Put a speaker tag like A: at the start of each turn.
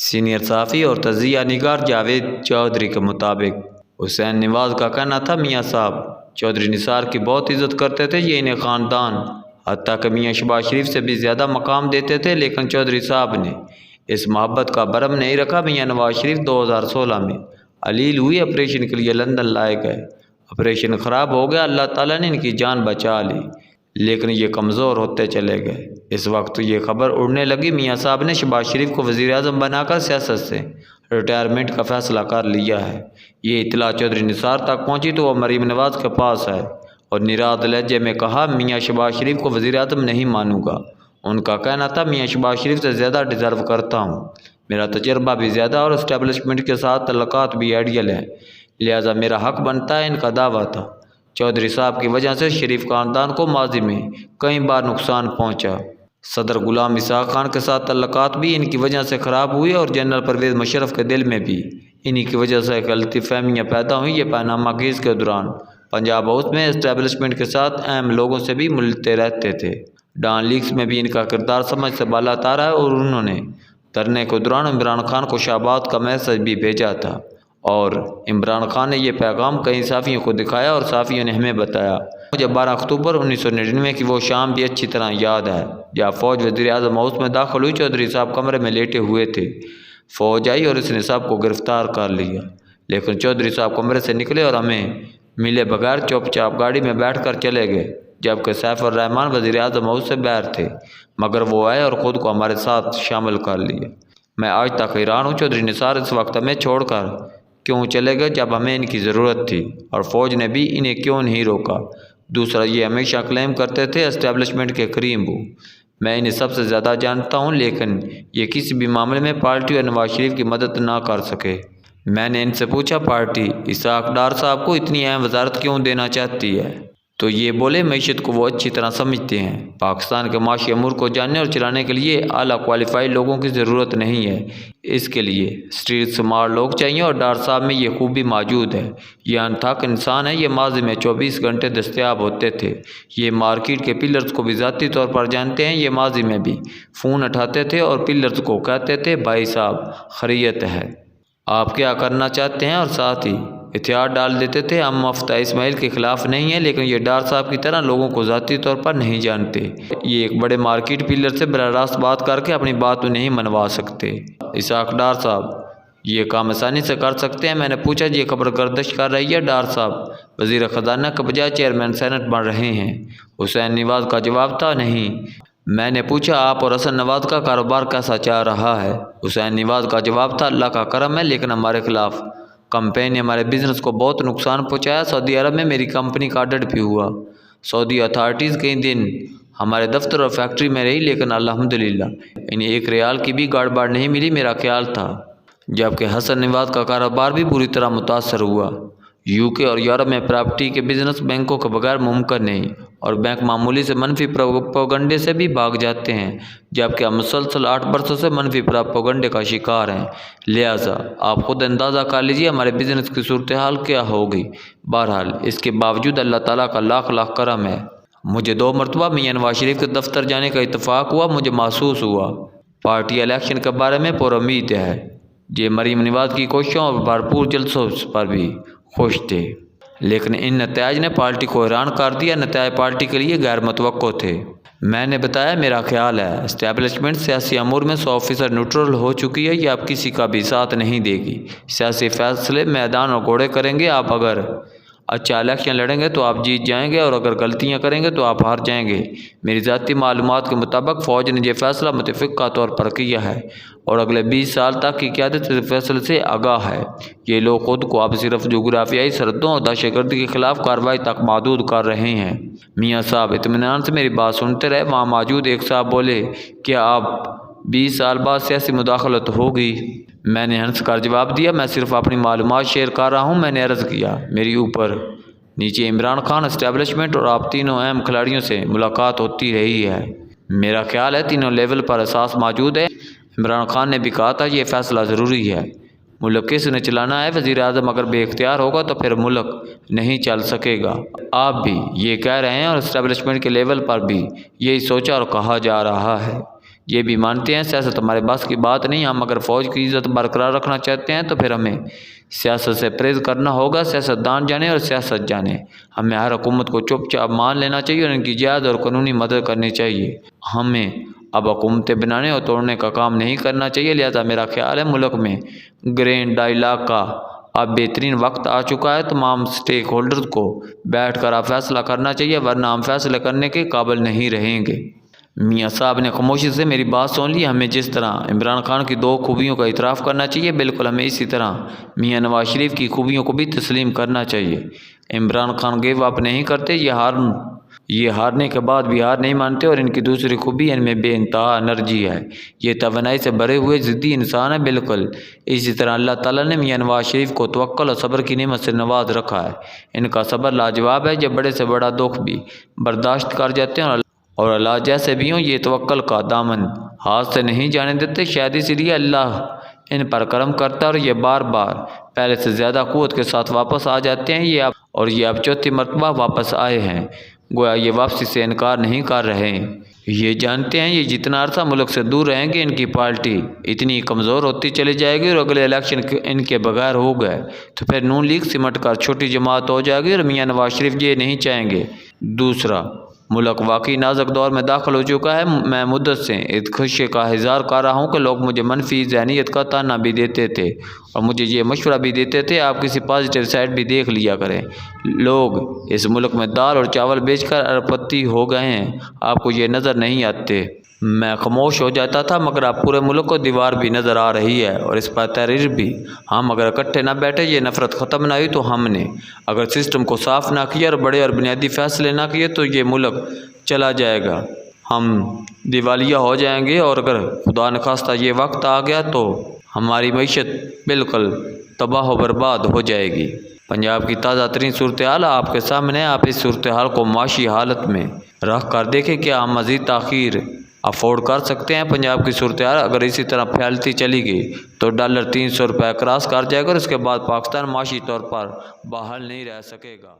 A: Senior صحافی اور تجزیہ نگار جاوید چودھری کے مطابق حسین نواز کا کہنا تھا میاں صاحب چودھری نثار کی بہت عزت کرتے تھے، یہ انہیں خاندان حتیٰ کہ میاں شہباز شریف سے بھی زیادہ مقام دیتے تھے، لیکن چودھری صاحب نے اس محبت کا برہم نہیں رکھا۔ میاں نواز شریف 2016 میں علیل ہوئی آپریشن کے لیے لندن لائے گئے، آپریشن خراب ہو گیا، اللہ تعالیٰ نے ان کی جان بچا لی، لیکن یہ کمزور ہوتے چلے گئے۔ اس وقت یہ خبر اڑنے لگی میاں صاحب نے شہباز شریف کو وزیر اعظم بنا کر سیاست سے ریٹائرمنٹ کا فیصلہ کر لیا ہے۔ یہ اطلاع چودھری نثار تک پہنچی تو وہ مریم نواز کے پاس آئے اور نراز لہجے میں کہا، میاں شہباز شریف کو وزیر اعظم نہیں مانوں گا۔ ان کا کہنا تھا، میاں شہباز شریف سے زیادہ ڈیزرو کرتا ہوں، میرا تجربہ بھی زیادہ اور اسٹیبلشمنٹ کے ساتھ تعلقات بھی آئیڈیل ہیں، لہٰذا میرا حق بنتا ہے۔ ان کا دعویٰ تھا چودھری صاحب کی وجہ سے شریف خاندان کو ماضی میں کئی بار نقصان پہنچا۔ صدر غلام اسحاق خان کے ساتھ تعلقات بھی ان کی وجہ سے خراب ہوئی اور جنرل پرویز مشرف کے دل میں بھی انہی کی وجہ سے غلطی فہمیاں پیدا ہوئیں۔ یہ پاناما کیس کے دوران پنجاب ہاؤس میں اسٹیبلشمنٹ کے ساتھ اہم لوگوں سے بھی ملتے رہتے تھے۔ ڈان لیکس میں بھی ان کا کردار سمجھ سے بالا تار ہے اور انہوں نے دھرنے کے دوران عمران خان کو شہباد کا میسج بھی بھیجا تھا اور عمران خان نے یہ پیغام کئی صحافیوں کو دکھایا اور صحافیوں نے ہمیں بتایا۔ مجھے 12 اکتوبر 1999 کی وہ شام بھی اچھی طرح یاد ہے جب فوج وزیر اعظم ہاؤس میں داخل ہوئی۔ چودھری صاحب کمرے میں لیٹے ہوئے تھے، فوج آئی اور اس نے سب کو گرفتار کر لیا، لیکن چودھری صاحب کمرے سے نکلے اور ہمیں ملے بغیر چپ چاپ گاڑی میں بیٹھ کر چلے گئے، جبکہ سیف الرحمن وزیر اعظم ہاؤس سے باہر تھے، مگر وہ آئے اور خود کو ہمارے ساتھ شامل کر لیا۔ میں آج تک حیران ہوں چودھری نثار اس وقت ہمیں چھوڑ کر کیوں چلے گئے جب ہمیں ان کی ضرورت تھی، اور فوج نے بھی انہیں کیوں نہیں روکا۔ دوسرا، یہ ہمیشہ کلیم کرتے تھے اسٹیبلشمنٹ کے قریب ہوں، میں انہیں سب سے زیادہ جانتا ہوں، لیکن یہ کسی بھی معاملے میں پارٹی اور نواز شریف کی مدد نہ کر سکے۔ میں نے ان سے پوچھا، پارٹی اسحاق ڈار صاحب کو اتنی اہم وزارت کیوں دینا چاہتی ہے؟ تو یہ بولے، معیشت کو وہ اچھی طرح سمجھتے ہیں، پاکستان کے معاشی امور کو جاننے اور چلانے کے لیے اعلیٰ کوالیفائڈ لوگوں کی ضرورت نہیں ہے، اس کے لیے اسٹریٹ اسمارٹ لوگ چاہیے، اور ڈار صاحب میں یہ خوبی موجود ہے۔ یہ انتھک انسان ہے، یہ ماضی میں 24 گھنٹے دستیاب ہوتے تھے، یہ مارکیٹ کے پلرز کو بھی ذاتی طور پر جانتے ہیں، یہ ماضی میں بھی فون اٹھاتے تھے اور پلرز کو کہتے تھے، بھائی صاحب خیریت ہے، آپ کیا کرنا چاہتے ہیں، اور ساتھ ہی ہتھیار ڈال دیتے تھے۔ ہم مفتہ اسماعیل کے خلاف نہیں ہیں، لیکن یہ ڈار صاحب کی طرح لوگوں کو ذاتی طور پر نہیں جانتے، یہ ایک بڑے مارکیٹ پلر سے براہ راست بات کر کے اپنی بات نہیں منوا سکتے۔ اسحاق ڈار صاحب یہ کام آسانی سے کر سکتے ہیں۔ میں نے پوچھا، یہ خبر گردش کر رہی ہے ڈار صاحب وزیر خزانہ کے بجائے چیئرمین سینٹ بن رہے ہیں؟ حسین نواز کا جواب تھا، نہیں۔ میں نے پوچھا، آپ اور حسن نواز کا کاروبار کیسا چل رہا ہے؟ حسین نواز کا جواب تھا، اللہ کا کرم ہے، لیکن ہمارے خلاف کمپین نے ہمارے بزنس کو بہت نقصان پہنچایا۔ سعودی عرب میں میری کمپنی کا آڈٹ بھی ہوا، سعودی اتھارٹیز کئی دن ہمارے دفتر اور فیکٹری میں رہی، لیکن الحمدللہ انہیں 1 ریال کی بھی گڑبڑ نہیں ملی۔ میرا خیال تھا جبکہ حسن نواز کا کاروبار بھی بری طرح متاثر ہوا۔ UK اور یورپ میں پراپرٹی کے بزنس بینکوں کے بغیر ممکن نہیں، اور بینک معمولی سے منفی پروپیگنڈے سے بھی بھاگ جاتے ہیں، جبکہ ہم مسلسل 8 برسوں سے منفی پروپیگنڈے کا شکار ہیں، لہٰذا آپ خود اندازہ کر لیجیے ہمارے بزنس کی صورتحال کیا ہوگی۔ بہرحال اس کے باوجود اللہ تعالیٰ کا لاکھ لاکھ کرم ہے، مجھے 2 مرتبہ میاں نواز شریف کے دفتر جانے کا اتفاق ہوا۔ مجھے محسوس ہوا پارٹی الیکشن کے بارے میں پر امید ہے، یہ مریم نواز کی کوششوں اور بھرپور جلسوں پر بھی خوش تھے، لیکن ان نتائج نے پارٹی کو حیران کر دیا۔ نتائج پارٹی کے لیے غیر متوقع تھے۔ میں نے بتایا، میرا خیال ہے اسٹیبلشمنٹ سیاسی امور میں 100% نیوٹرل ہو چکی ہے، یہ اب کسی کا بھی ساتھ نہیں دے گی، سیاسی فیصلے میدان اور گھوڑے کریں گے۔ آپ اگر اچھا الیکشن لڑیں گے تو آپ جیت جائیں گے، اور اگر غلطیاں کریں گے تو آپ ہار جائیں گے۔ میری ذاتی معلومات کے مطابق فوج نے یہ فیصلہ متفقہ طور پر کیا ہے اور اگلے 20 سال تک کی قیادت اس فیصلے سے آگاہ ہے۔ یہ لوگ خود کو اب صرف جغرافیائی سرحدوں اور دہشت گردی کے خلاف کارروائی تک محدود کر رہے ہیں۔ میاں صاحب اطمینان سے میری بات سنتے رہے۔ وہاں موجود ایک صاحب بولے، کیا اب 20 سال بعد سیاسی مداخلت ہوگی؟ میں نے ہنس کر جواب دیا، میں صرف اپنی معلومات شیئر کر رہا ہوں۔ میں نے عرض کیا، میری اوپر نیچے عمران خان، اسٹیبلشمنٹ اور آپ تینوں اہم کھلاڑیوں سے ملاقات ہوتی رہی ہے۔ میرا خیال ہے تینوں لیول پر احساس موجود ہے۔ عمران خان نے بھی کہا تھا، یہ فیصلہ ضروری ہے، ملک کس نے چلانا ہے، وزیر اعظم اگر بے اختیار ہوگا تو پھر ملک نہیں چل سکے گا۔ آپ بھی یہ کہہ رہے ہیں اور اسٹیبلشمنٹ کے لیول پر بھی یہی سوچا اور کہا جا رہا ہے۔ یہ بھی مانتے ہیں سیاست ہمارے بس کی بات نہیں، ہم اگر فوج کی عزت برقرار رکھنا چاہتے ہیں تو پھر ہمیں سیاست سے پرہیز کرنا ہوگا۔ سیاست دان جانے اور سیاست جانے، ہمیں ہر حکومت کو چپ چاپ مان لینا چاہیے اور ان کی جائز اور قانونی مدد کرنی چاہیے۔ ہمیں اب حکومتیں بنانے اور توڑنے کا کام نہیں کرنا چاہیے، لہذا میرا خیال ہے ملک میں گرینڈ ڈائیلاگ کا اب بہترین وقت آ چکا ہے۔ تمام سٹیک ہولڈرز کو بیٹھ کر اب فیصلہ کرنا چاہیے، ورنہ ہم فیصلے کرنے کے قابل نہیں رہیں گے۔ میاں صاحب نے خاموشی سے میری بات سن لی۔ ہمیں جس طرح عمران خان کی 2 خوبیوں کا اعتراف کرنا چاہیے، بالکل ہمیں اسی طرح میاں نواز شریف کی خوبیوں کو بھی تسلیم کرنا چاہیے۔ عمران خان گیو اپ نہیں کرتے، یہ ہارنے کے بعد بھی ہار نہیں مانتے، اور ان کی دوسری خوبی ان میں بے انتہا انرجی ہے۔ یہ توانائی سے بھرے ہوئے ضدی انسان ہے۔ بالکل اسی طرح اللہ تعالیٰ نے میاں نواز شریف کو توکل اور صبر کی نعمت سے نواز رکھا ہے۔ ان کا صبر لاجواب ہے، جب بڑے سے بڑا دکھ بھی برداشت کر جاتے ہیں اور اللہ جیسے بھی ہوں یہ توکل کا دامن ہاتھ سے نہیں جانے دیتے۔ شاید اسی لیے اللہ ان پر کرم کرتا ہے اور یہ بار بار پہلے سے زیادہ قوت کے ساتھ واپس آ جاتے ہیں۔ یہ اب چوتھی مرتبہ واپس آئے ہیں، گویا یہ واپسی سے انکار نہیں کر رہے ہیں۔ یہ جانتے ہیں یہ جتنا عرصہ ملک سے دور رہیں گے ان کی پارٹی اتنی کمزور ہوتی چلی جائے گی، اور اگلے الیکشن ان کے بغیر ہو گئے تو پھر نون لیگ سمٹ کر چھوٹی جماعت ہو جائے گی، اور میاں نواز شریف یہ نہیں چاہیں گے۔ دوسرا، ملک واقعی نازک دور میں داخل ہو چکا ہے۔ میں مدت سے اس خدشے کا اظہار کر رہا ہوں کہ لوگ مجھے منفی ذہنیت کا تانا بھی دیتے تھے اور مجھے یہ مشورہ بھی دیتے تھے آپ کسی پازیٹیو سائڈ بھی دیکھ لیا کریں۔ لوگ اس ملک میں دال اور چاول بیچ کر ارب پتی ہو گئے ہیں، آپ کو یہ نظر نہیں آتے۔ میں خاموش ہو جاتا تھا، مگر اب پورے ملک کو دیوار بھی نظر آ رہی ہے اور اس پر تحریر بھی۔ ہم اگر اکٹھے نہ بیٹھے، یہ نفرت ختم نہ ہوئی، تو ہم نے اگر سسٹم کو صاف نہ کیا اور بڑے اور بنیادی فیصلے نہ کیے تو یہ ملک چلا جائے گا، ہم دیوالیہ ہو جائیں گے، اور اگر خدا نخواستہ یہ وقت آ گیا تو ہماری معیشت بالکل تباہ و برباد ہو جائے گی۔ پنجاب کی تازہ ترین صورتحال آپ کے سامنے، آپ اس صورتحال کو معاشی حالت میں رکھ کر دیکھیں، کیا ہم مزید تاخیر افورڈ کر سکتے ہیں؟ پنجاب کی صورتحال اگر اسی طرح پھیلتی چلی گئی تو ڈالر 300 روپے کراس کر جائے گا، اور اس کے بعد پاکستان معاشی طور پر بحال نہیں رہ سکے گا۔